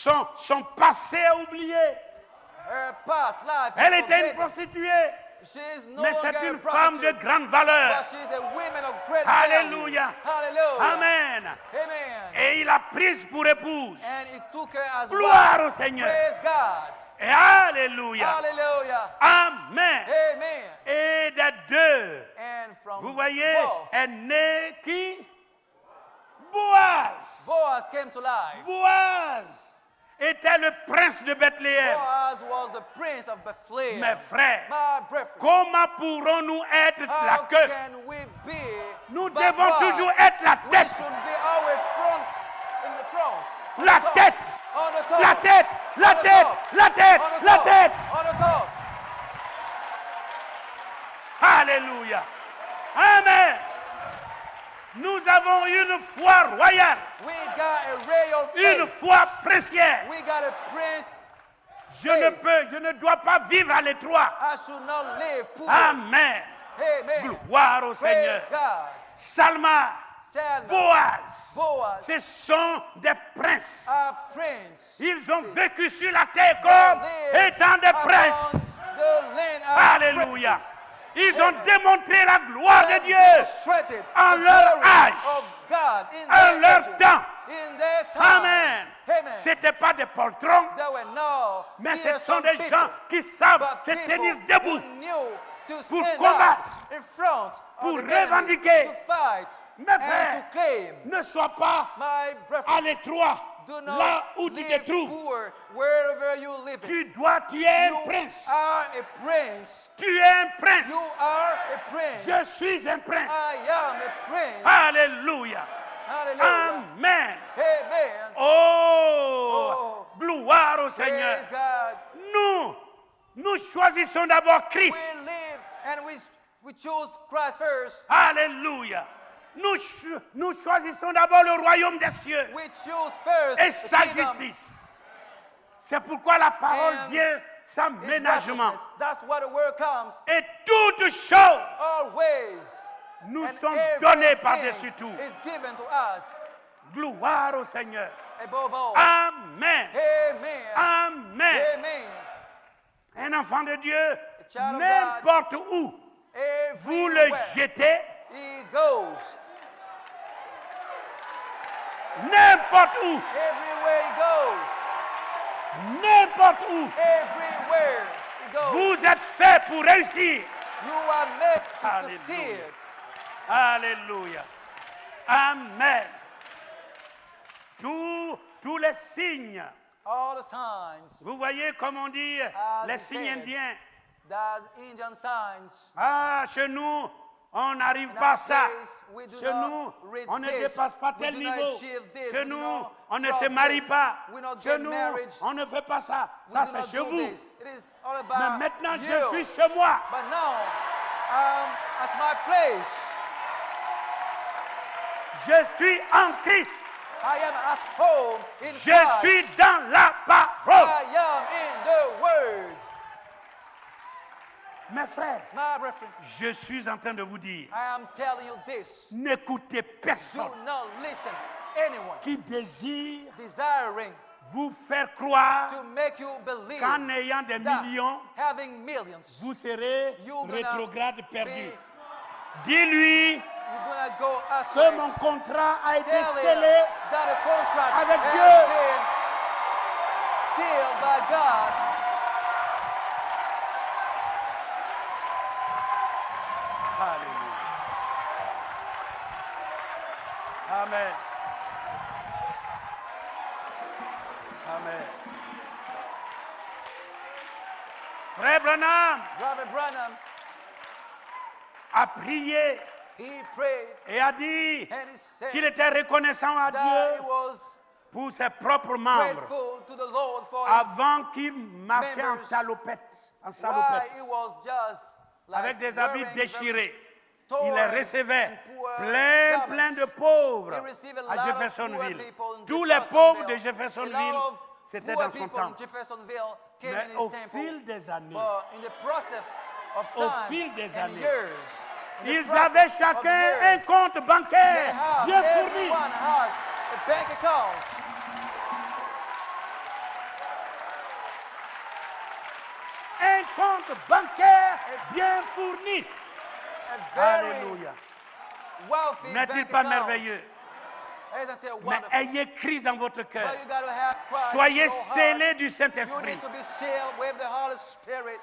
son passé est oublié. Her past life Elle is était une forgotten. prostituée, She is no mais longer c'est a une femme de prostitute, grande valeur. but she is a woman of great Alléluia. value. Hallelujah. Amen. Amen. Et il l'a prise pour épouse. And he took her as Gloire wife. au Seigneur. Praise God. Et alléluia. Hallelujah. Amen. Amen. Et des deux, And from vous voyez, both, est né qui? Boaz. Boaz came to life. Boaz était le prince de Bethléem. Boaz was the prince of Bethlehem. Mes frères, My brethren, comment pourrons-nous être la how queue? can we be Nous backward? devons toujours être la We tête. should be always in the front. On La the top, tête. on the top, La tête, la on the tête, top, la tête, on the la top, tête. on the top. Alléluia. Amen. Nous avons une foi royale, We got a ray of une faith. foi précieuse. We got a prince. Je ne dois pas vivre à l'étroit. I should not live poor. Amen. Amen. Gloire au Seigneur. Praise God. Salma, Salma, Boaz, Boaz, ce sont des princes. a prince. Ils ont vécu sur la terre comme étant des princes. The land of Alléluia. princes. Ils ont Amen. démontré la gloire de And Dieu demonstrated en the leur glory âge, of God in en their leur ages, temps. in their time. Amen. Amen. Ce n'étaient pas des poltrons, There were no mais ce fearsome sont des people, gens qui savent but se people tenir debout who knew to pour stand combattre, up in front pour of the enemy, revendiquer. to fight Mes and frères, to claim. ne sois pas My à brethren, l'étroit, do not là où tu te live trouves. poor wherever you live. Tu es un You prince. are a prince. Tu es un prince. You are a prince. Je suis un prince. I am a prince. Alléluia. Hallelujah. Amen. Amen. Oh, gloire au Seigneur. Praise God. Nous choisissons d'abord We Christ. live and we choose Christ first. Alléluia. Nous choisissons d'abord le royaume des cieux We choose first et the sa kingdom justice. C'est pourquoi la parole and vient sans His ménagement. righteousness. That's why the word comes. Et toutes choses Always. nous And sont données everything par-dessus tout. is given to us Gloire au Seigneur. above all. Amen. Amen. Amen. Amen. Un enfant de Dieu, child of n'importe où vous le Everywhere jetez, he goes. n'importe où, Everywhere he goes. n'importe où, Everywhere he goes. vous êtes fait pour réussir. You are made to Hallelujah. succeed. Alléluia. Amen. Tous les signes, All the signs, vous voyez comme on dit, les he signes said. indiens. that Indian signs. Ah, chez nous, on n'arrive In pas à our ça. place, we do Chez not nous, read on ne this. dépasse pas We tel do not niveau. achieve this. Chez We do nous, not on ne drop se marie this. pas. We not Chez get nous, married. on ne fait pas ça. We Ça, do c'est not chez do vous. this. It is all Mais about maintenant, you. je suis chez moi. But now, at my place. Je suis en Christ. I am at home in Je Christ. suis dans la parole. I am in the Word. Mes frères, My brethren, je suis en train de vous dire, I am telling you this. n'écoutez Do personne not listen anyone qui désire desiring vous faire croire to make you believe qu'en ayant des that millions, having millions, vous serez you're gonna rétrograde perdu. be- Dis-lui you're gonna go que astray. mon contrat a été Tell him scellé that a contract avec has Dieu. been sealed by God. Alléluia. Amen. Amen. Frère Branham Brother Branham, a prié he prayed et a dit and he said qu'il était reconnaissant à that he Dieu was pour ses propres membres grateful to the Lord for his avant qu'il marchait en members, salopette, en why salopette, he was just like avec des habits wearing déchirés. very Il torn recevait and poor plein de garments. pauvres He received a à lot of Jeffersonville. poor people in Tous les pauvres de Jeffersonville. A Jeffersonville, lot of c'était poor dans son people in temple. Jeffersonville came Mais in his au temple. fil des années, But in the process of Au time fil des and années, years, in the ils process avaient of chacun years, un compte they bancaire have, bien fourni. everyone has a bank account. bancaire bien fourni. A very Alléluia. wealthy N'est-il bank pas account. merveilleux? Isn't it Mais wonderful? ayez Christ dans votre cœur. But you got to have Christ Soyez in your heart. scellés du You Saint-Esprit need to be sealed with the Holy Spirit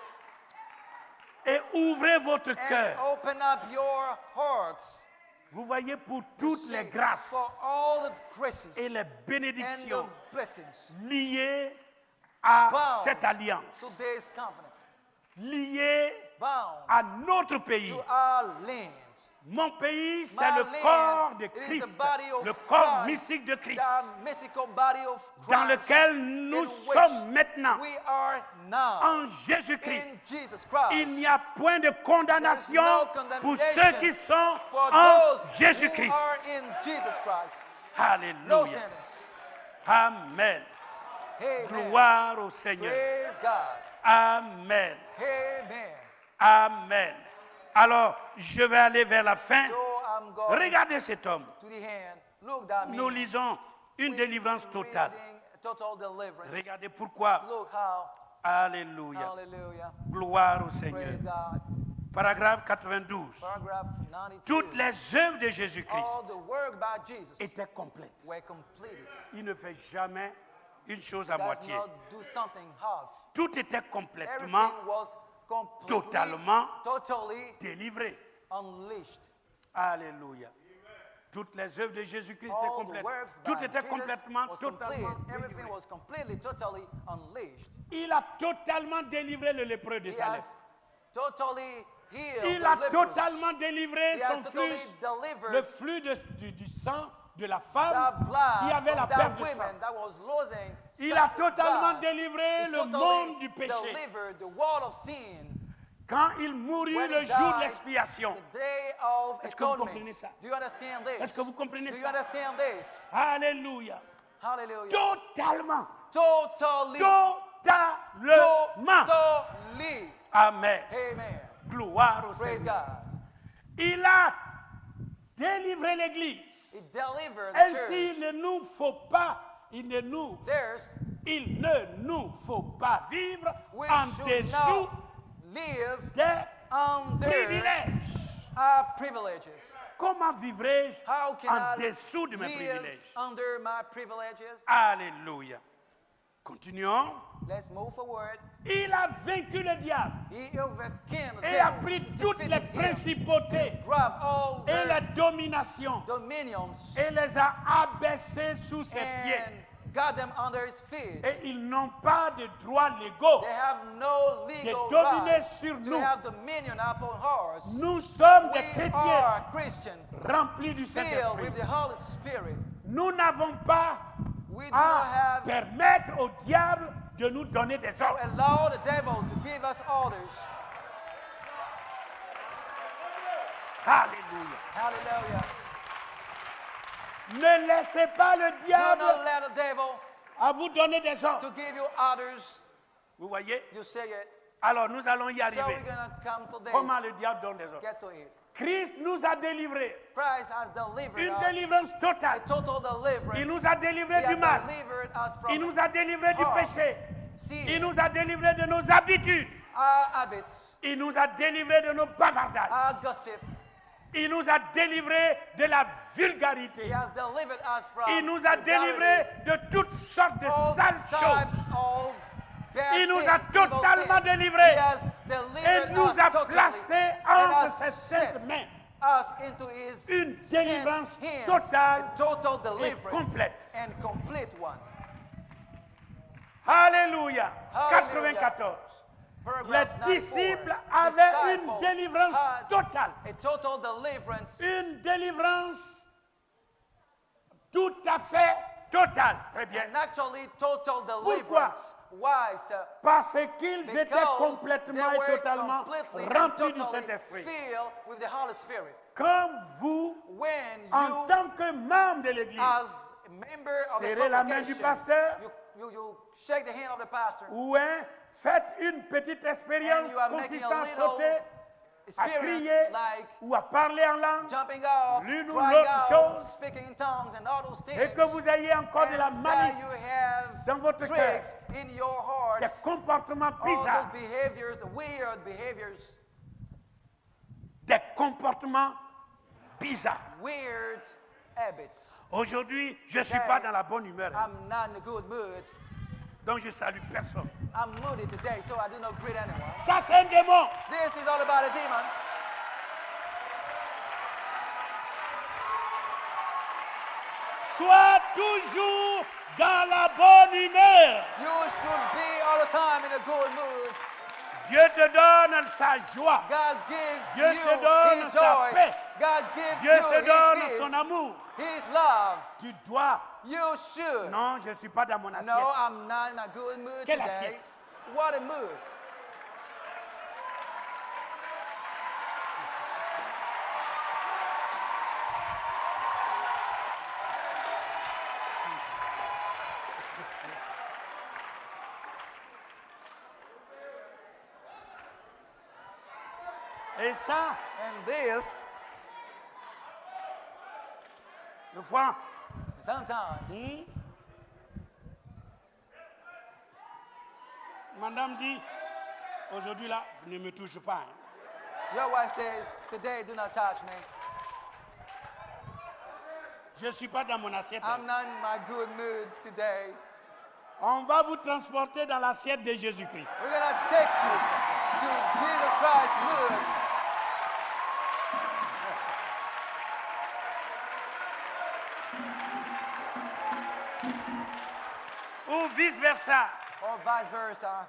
et ouvrez votre and cœur. open up your hearts. Vous voyez, pour toutes les See, grâces for all the graces et les and the bénédictions blessings liées à bound cette to alliance, this covenant, liées bound à notre pays. to our land. Mon pays, c'est My le land, corps de it is Christ, the body of le corps Christ, mystique de Christ, the mystical body of Christ, dans lequel nous in which sommes maintenant we are now en in Jésus-Christ. Jesus Christ. Il n'y a point de condamnation There is no pour condemnation ceux qui sont for en those Jésus-Christ. who are in Jesus Christ. No Alléluia. sinners. Amen. Amen. Gloire au Seigneur. Praise God. Amen. Amen. Amen. Alors, je vais aller vers la fin. So I'm going Regardez cet homme. to the hand. Look at me. Nous lisons une délivrance totale. Reading total deliverance. Regardez pourquoi. Look how. Alléluia. Hallelujah. Gloire au Seigneur. Praise God. Paragraphe 92. Paragraph 92. Toutes les œuvres de Jésus-Christ All the work by Jesus étaient complètes. were completed. Il ne fait jamais une chose à Does moitié. not do something half. Tout était complètement Everything was completely, totalement totally délivré. unleashed. Alléluia. Toutes les œuvres de Jésus-Christ étaient All the complètes. works Tout by était Jesus complètement, was totalement complete. Everything délivré. was completely, totally unleashed. Il a totalement délivré le lépreux de He Salem. has totally healed Il the a lepers. totalement délivré He has son totally flux, le delivered flux du sang de la the femme blood qui avait from la that perte de sang. women that was losing Il a blood. totalement délivré He le totally monde du péché. delivered the wall of sin. Quand il mourut When le he jour de died, l'expiation. the day of Est-ce que vous atonement. comprenez ça? Do you understand this? Est-ce que vous comprenez Do you ça? understand this? Alléluia. Hallelujah. Totalement. Totally. Totalement. Totally. Amen. Amen. Gloire au Praise Seigneur. God. Il a délivré l'Église. He delivered the Ainsi, church. il ne nous faut pas, il ne nous faut pas vivre We en should dessous not live des under privilèges. our privileges. Comment vivrai-je How can en I dessous de mes live privilèges? under my privileges? Alléluia. Continuons. Let's move forward. Il a vaincu le diable He overcame the et a devil. pris He toutes les defeated him. principautés Grabbed all et les the dominations dominions et les a abaissés sous ses pieds. and got them under his feet. Et ils n'ont pas de droits légaux. They have no legal dominer right sur to nous. have dominion upon us. Nous sommes des We chrétiens are Christians, remplis du filled Saint-Esprit. with the Holy Spirit. Nous n'avons pas We do not à have permettre au diable de nous donner des to ordres. allow the devil to give us orders. Alléluia. Hallelujah. Ne laissez pas le Do diable not let the devil à vous donner des to ordres. give you orders. Vous voyez? You say it. Alors nous allons y So arriver. we're going to come to this. Comment le diable donne des ordres? Get to it. Christ nous a délivrés. Christ has delivered Une us. délivrance A totale. total deliverance. Il nous a He délivrés du has mal. delivered us from Il nous a délivrés du harm, péché. sin, Il nous a délivrés de nos habitudes. our habits, Il nous a délivrés de nos bavardages. our gossip. Il nous a délivrés de la He vulgarité. has delivered us from Il nous a vulgarity, délivrés de toutes sortes de all sales types choses. of bad Il nous a things, evil totalement things. délivrés. He has Et delivered nous us a totally placés and entre has ses set saintes mains. us into his Une sent délivrance hands, totale a total deliverance complète. and complete one. Alléluia. Hallelujah. 94. Les Paragraph 94. disciples avaient une Disciples délivrance had totale. a total deliverance, Une délivrance tout à fait totale. Très bien. and actually total deliverance. Why, sir? Parce qu'ils étaient Because complètement they et were totalement completely and remplis du totally Saint-Esprit. filled with the Holy Spirit. Quand vous, When en you, tant que membre de l'Église, as a member of the serrez la main du congregation, pasteur, you shake the hand of the pastor, ou faites une petite expérience and you are making consistant a à little sauter, à experience crier like ou à parler en langue, jumping up, l'une ou trying l'autre out, chose, speaking in tongues, and all those things. et que vous ayez encore de la And that malice you have dans votre cœur tricks in your des hearts, comportements all bizarres, those behaviors, the weird behaviors, des comportements bizarres. weird habits. Aujourd'hui, je ne suis pas dans la bonne humeur, I'm not in a good mood. donc je salue personne. I'm moody today, so I do not greet anyone. Ça, c'est un démon. This is all about a demon. Sois toujours dans la bonne humeur. You should be all the time in a good mood. Dieu te donne sa joie. God gives Dieu you te donne His sa joy. paix. God gives Dieu you te His donne peace, son amour. His love. Tu dois. You should. Non, je ne suis pas dans mon assiette. No, I'm not in a good mood Quelle today. assiette? What a mood. Et ça, And this, des fois, sometimes, madame dit, aujourd'hui là, ne me touche pas. Hein. your wife says, today do not touch me. Je ne suis pas dans mon assiette. I'm not in my good mood today. On va vous transporter dans l'assiette de Jésus-Christ. We're going to take you to Jesus Christ's mood. Ou vice-versa. Or vice versa.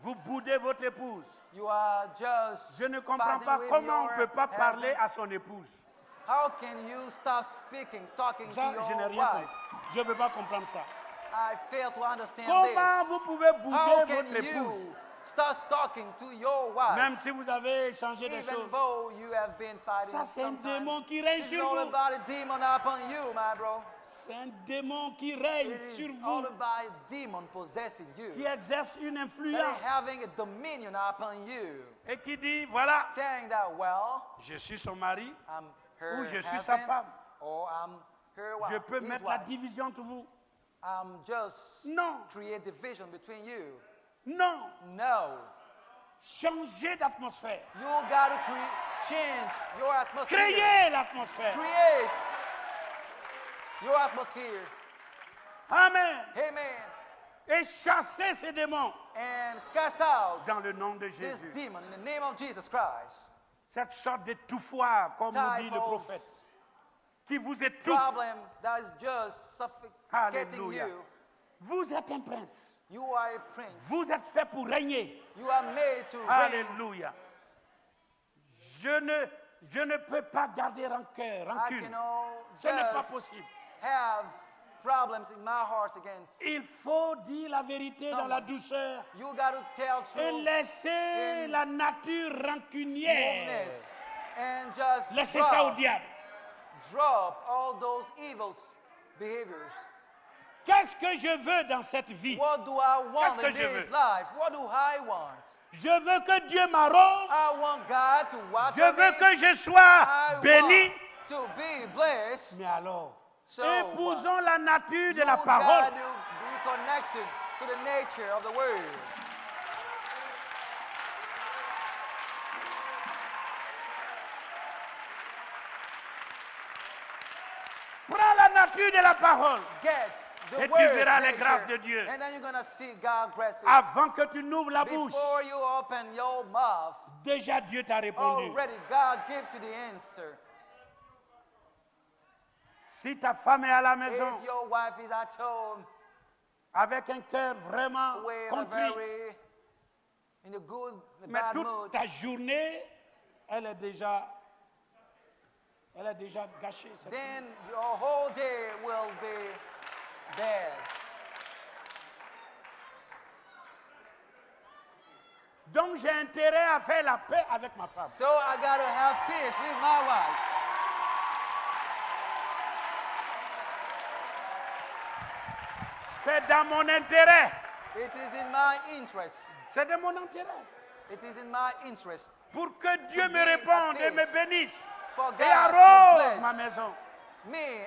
Vous boudez votre épouse. You are just Je ne comprends fighting pas with comment on your ne peut pas parler husband. à son épouse. How can you stop speaking, talking Ça, to je n'ai your rien wife? compris. Je ne peux pas comprendre ça. I fail to understand Comment this. vous pouvez How bouder can votre épouse, you start talking to your wife même si vous avez échangé des even choses? though you have been fighting Ça, c'est un sometimes? démon qui règne This is sur all vous. about a demon upon you, my bro. C'est un démon qui règne It sur is all vous, about a demon possessing qui you, exerce une that influence is having a dominion upon you, et qui dit, voilà, saying that, well, je suis son mari, I'm her ou je suis sa husband, femme. or I'm her Je wife, peux his mettre la wife. division entre vous. I'm just Non, create division between you. non. No. Changez d'atmosphère. You got to change your atmosphere. Créez l'atmosphère. Create your atmosphere. Amen. Amen. Et chassez ces démons And cast out dans le nom de this Jésus. demon in the name of Jesus Christ. Cette sorte d'étouffoir, comme nous dit Type le of prophète, qui vous étouffe. Problem that is just suffocating Alléluia. you. Vous êtes un prince. You are a prince. Vous êtes fait pour régner. You are made to reign. Alléluia. Je ne peux pas garder rancœur, I rancune. cannot Ce n'est pas just possible. have problems in my heart against. Il faut dire la vérité dans la douceur You got to tell et truth, laisser in la nature rancunière. smoothness, and just Laissez ça au drop, diable. drop all those evil behaviors. Qu'est-ce que je veux dans cette vie? What do I want Qu'est-ce que in je this veux? life? What do I want? Je veux que Dieu m'arrose. I want God to watch Je over veux me. que je sois I béni. want to be blessed. Mais alors, So épousons what? la nature de You la got parole. to be connected to the nature of the word. Prends la nature de la parole Get the et tu word's verras les nature, grâces de Dieu. and then you're gonna see God's graces. avant que tu n'ouvres la bouche. Before you open your mouth, Déjà Dieu t'a répondu. already God gives you the answer. Si ta femme est à la maison If your wife is at home avec un cœur vraiment with a contrit, very in a good, in a mais bad toute mood, ta journée, elle est déjà gâchée. cette then your whole day will be bad. Donc j'ai intérêt à faire la paix avec ma femme. So I gotta have peace with my wife. C'est dans mon intérêt. It is in my interest. C'est de mon intérêt. It is in my interest Pour que Dieu be me at réponde et peace. me bénisse for et God to arrose bless ma maison. me